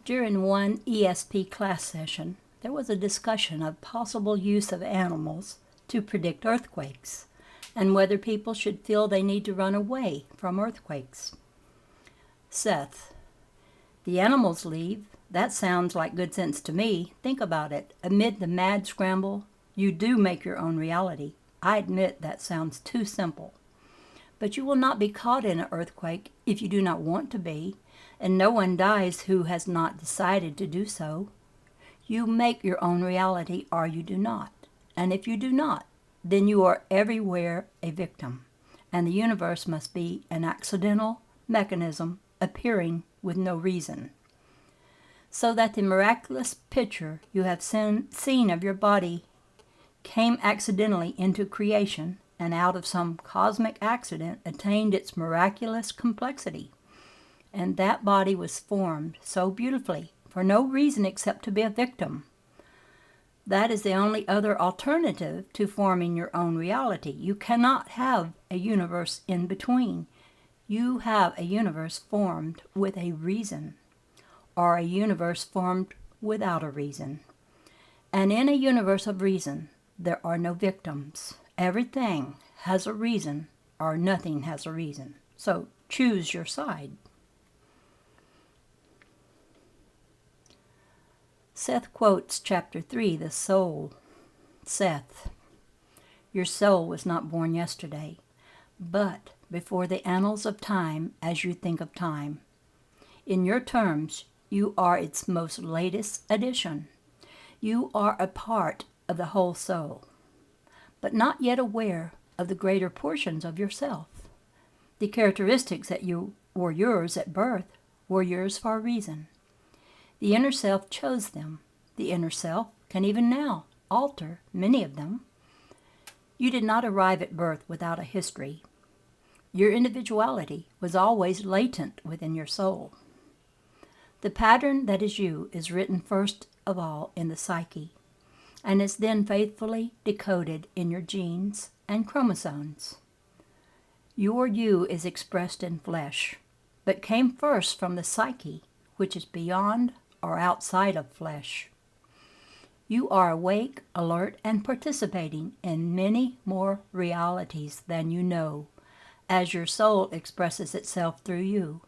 During one ESP class session, there was a discussion of possible use of animals to predict earthquakes and whether people should feel they need to run away from earthquakes. Seth: the animals leave. That sounds like good sense to me. Think about it. Amid the mad scramble, you do make your own reality. I admit that sounds too simple. But you will not be caught in an earthquake if you do not want to be, and no one dies who has not decided to do so. You make your own reality, or you do not. And if you do not, then you are everywhere a victim, and the universe must be an accidental mechanism appearing with no reason. So that the miraculous picture you have seen of your body came accidentally into creation, and out of some cosmic accident attained its miraculous complexity. And that body was formed so beautifully for no reason except to be a victim. That is the only other alternative to forming your own reality. You cannot have a universe in between. You have a universe formed with a reason, or a universe formed without a reason. And in a universe of reason, there are no victims. Everything has a reason, or nothing has a reason. So choose your side. Seth quotes chapter 3, The Soul. Seth: your soul was not born yesterday, but before the annals of time as you think of time. In your terms, you are its most latest addition. You are a part of the whole soul, but not yet aware of the greater portions of yourself. The characteristics that were yours at birth were yours for a reason. The inner self chose them. The inner self can even now alter many of them. You did not arrive at birth without a history. Your individuality was always latent within your soul. The pattern that is you is written first of all in the psyche, and is then faithfully decoded in your genes and chromosomes. Your you is expressed in flesh, but came first from the psyche, which is beyond or outside of flesh. You are awake, alert, and participating in many more realities than you know, as your soul expresses itself through you.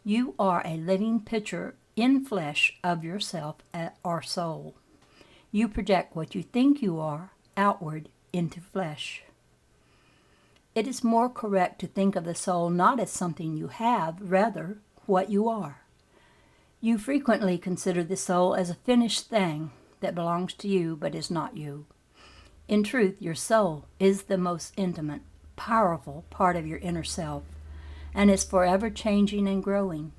You are a living picture in flesh of yourself or soul. You project what you think you are outward into flesh. It is more correct to think of the soul not as something you have, rather what you are. You frequently consider the soul as a finished thing that belongs to you but is not you. In truth, your soul is the most intimate, powerful part of your inner self, and is forever changing and growing.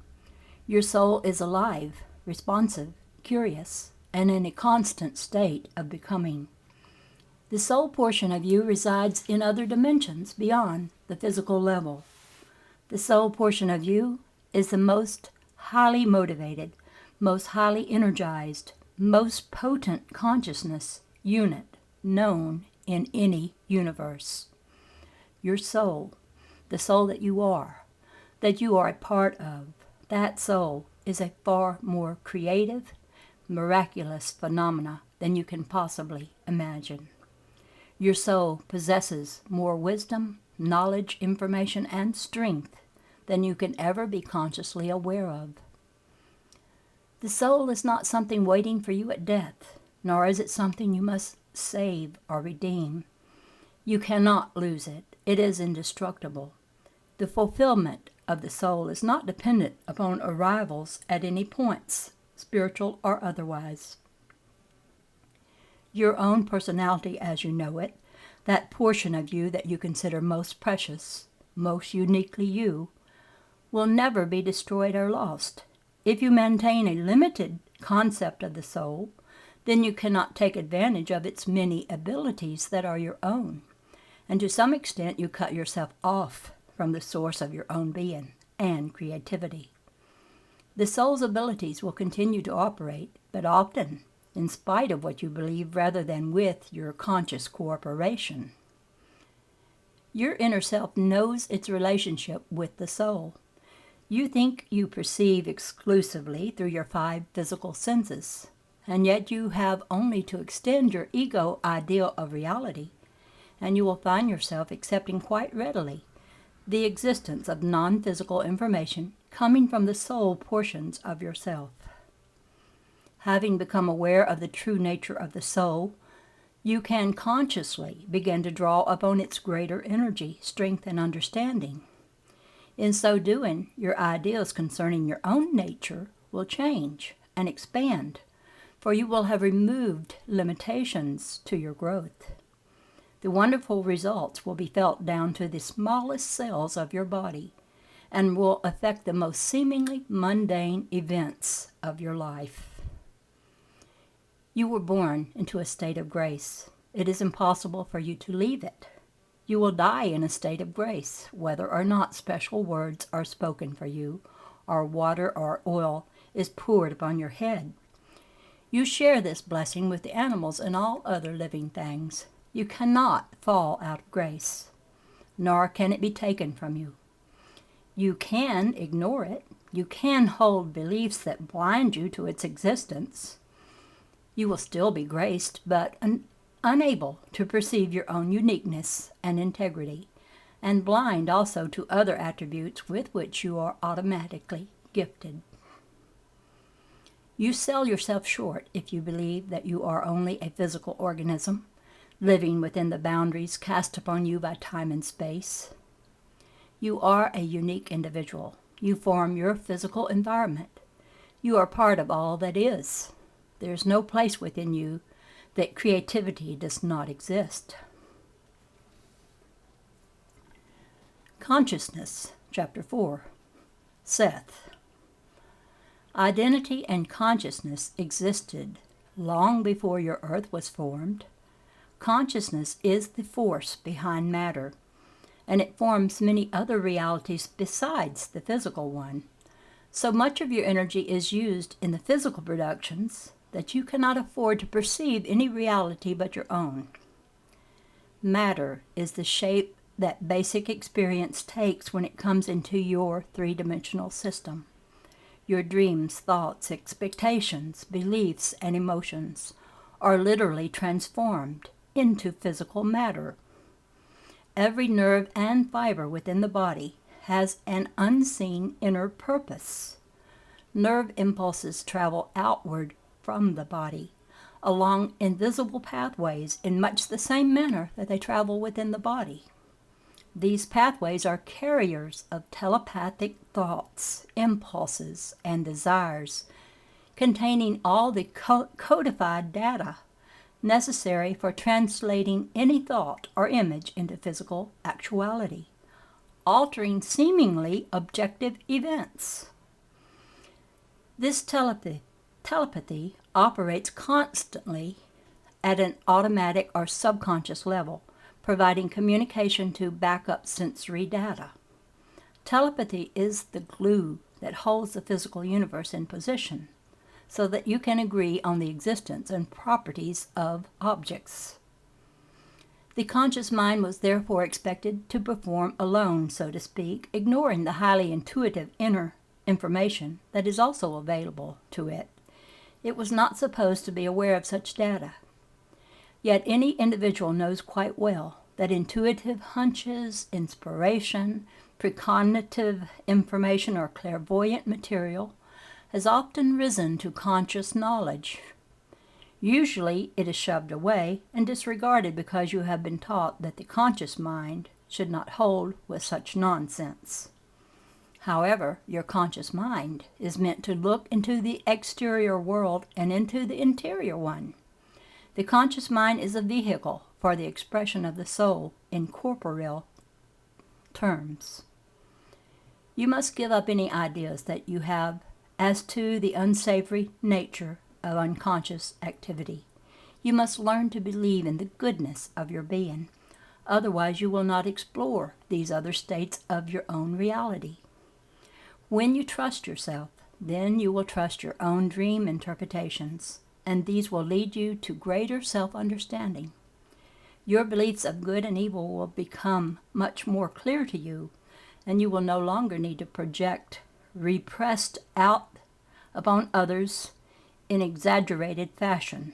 Your soul is alive, responsive, curious, and in a constant state of becoming. The soul portion of you resides in other dimensions beyond the physical level. The soul portion of you is the most highly motivated, most highly energized, most potent consciousness unit known in any universe. Your soul, the soul that you are a part of, that soul is a far more creative, miraculous phenomena than you can possibly imagine. Your soul possesses more wisdom, knowledge, information, and strength than you can ever be consciously aware of. The soul is not something waiting for you at death, nor is it something you must save or redeem. You cannot lose it. It is indestructible. The fulfillment of the soul is not dependent upon arrivals at any points, spiritual or otherwise. Your own personality as you know it, that portion of you that you consider most precious, most uniquely you, will never be destroyed or lost. If you maintain a limited concept of the soul, then you cannot take advantage of its many abilities that are your own, and to some extent you cut yourself off from the source of your own being and creativity. The soul's abilities will continue to operate, but often in spite of what you believe rather than with your conscious cooperation. Your inner self knows its relationship with the soul. You think you perceive exclusively through your 5 physical senses, and yet you have only to extend your ego ideal of reality, and you will find yourself accepting quite readily the existence of non-physical information coming from the soul portions of yourself. Having become aware of the true nature of the soul, you can consciously begin to draw upon its greater energy, strength, and understanding. In so doing, your ideas concerning your own nature will change and expand, for you will have removed limitations to your growth. The wonderful results will be felt down to the smallest cells of your body and will affect the most seemingly mundane events of your life. You were born into a state of grace. It is impossible for you to leave it. You will die in a state of grace, whether or not special words are spoken for you, or water or oil is poured upon your head. You share this blessing with the animals and all other living things. You cannot fall out of grace, nor can it be taken from you. You can ignore it. You can hold beliefs that blind you to its existence. You will still be graced, but unable to perceive your own uniqueness and integrity, and blind also to other attributes with which you are automatically gifted. You sell yourself short if you believe that you are only a physical organism, living within the boundaries cast upon you by time and space. You are a unique individual. You form your physical environment. You are part of all that is. There is no place within you that creativity does not exist. Consciousness, Chapter 4. Seth. Identity and consciousness existed long before your earth was formed. Consciousness is the force behind matter, and it forms many other realities besides the physical one. So much of your energy is used in the physical productions that you cannot afford to perceive any reality but your own. Matter is the shape that basic experience takes when it comes into your 3-dimensional system. Your dreams, thoughts, expectations, beliefs, and emotions are literally transformed into physical matter. Every nerve and fiber within the body has an unseen inner purpose. Nerve impulses travel outward from the body, along invisible pathways in much the same manner that they travel within the body. These pathways are carriers of telepathic thoughts, impulses, and desires, containing all the codified data necessary for translating any thought or image into physical actuality, altering seemingly objective events. This telepathy operates constantly at an automatic or subconscious level, providing communication to backup sensory data. Telepathy is the glue that holds the physical universe in position, so that you can agree on the existence and properties of objects. The conscious mind was therefore expected to perform alone, so to speak, ignoring the highly intuitive inner information that is also available to it. It was not supposed to be aware of such data. Yet any individual knows quite well that intuitive hunches, inspiration, precognitive information, or clairvoyant material has often risen to conscious knowledge. Usually it is shoved away and disregarded because you have been taught that the conscious mind should not hold with such nonsense. However, your conscious mind is meant to look into the exterior world and into the interior one. The conscious mind is a vehicle for the expression of the soul in corporeal terms. You must give up any ideas that you have as to the unsavory nature of unconscious activity. You must learn to believe in the goodness of your being. Otherwise, you will not explore these other states of your own reality. When you trust yourself, then you will trust your own dream interpretations, and these will lead you to greater self-understanding. Your beliefs of good and evil will become much more clear to you, and you will no longer need to project repressed out upon others in exaggerated fashion.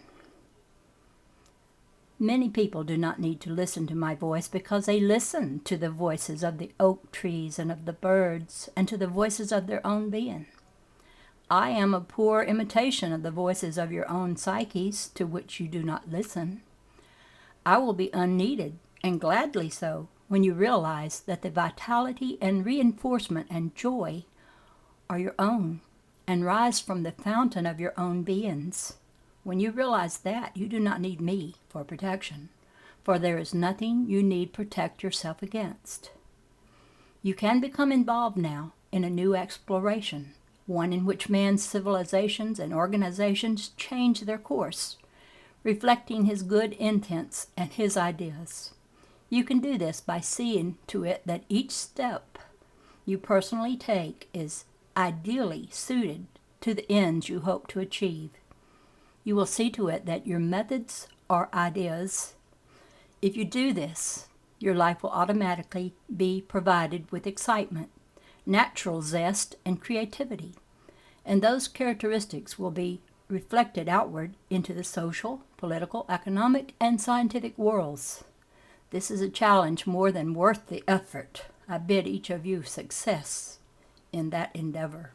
Many people do not need to listen to my voice because they listen to the voices of the oak trees and of the birds and to the voices of their own being. I am a poor imitation of the voices of your own psyches to which you do not listen. I will be unneeded, and gladly so, when you realize that the vitality and reinforcement and joy are your own and rise from the fountain of your own beings. When you realize that, you do not need me for protection, for there is nothing you need protect yourself against. You can become involved now in a new exploration, one in which man's civilizations and organizations change their course, reflecting his good intents and his ideas. You can do this by seeing to it that each step you personally take is ideally suited to the ends you hope to achieve. You will see to it that your methods are ideas. If you do this, your life will automatically be provided with excitement, natural zest, and creativity, and those characteristics will be reflected outward into the social, political, economic, and scientific worlds. This is a challenge more than worth the effort. I bid each of you success in that endeavor.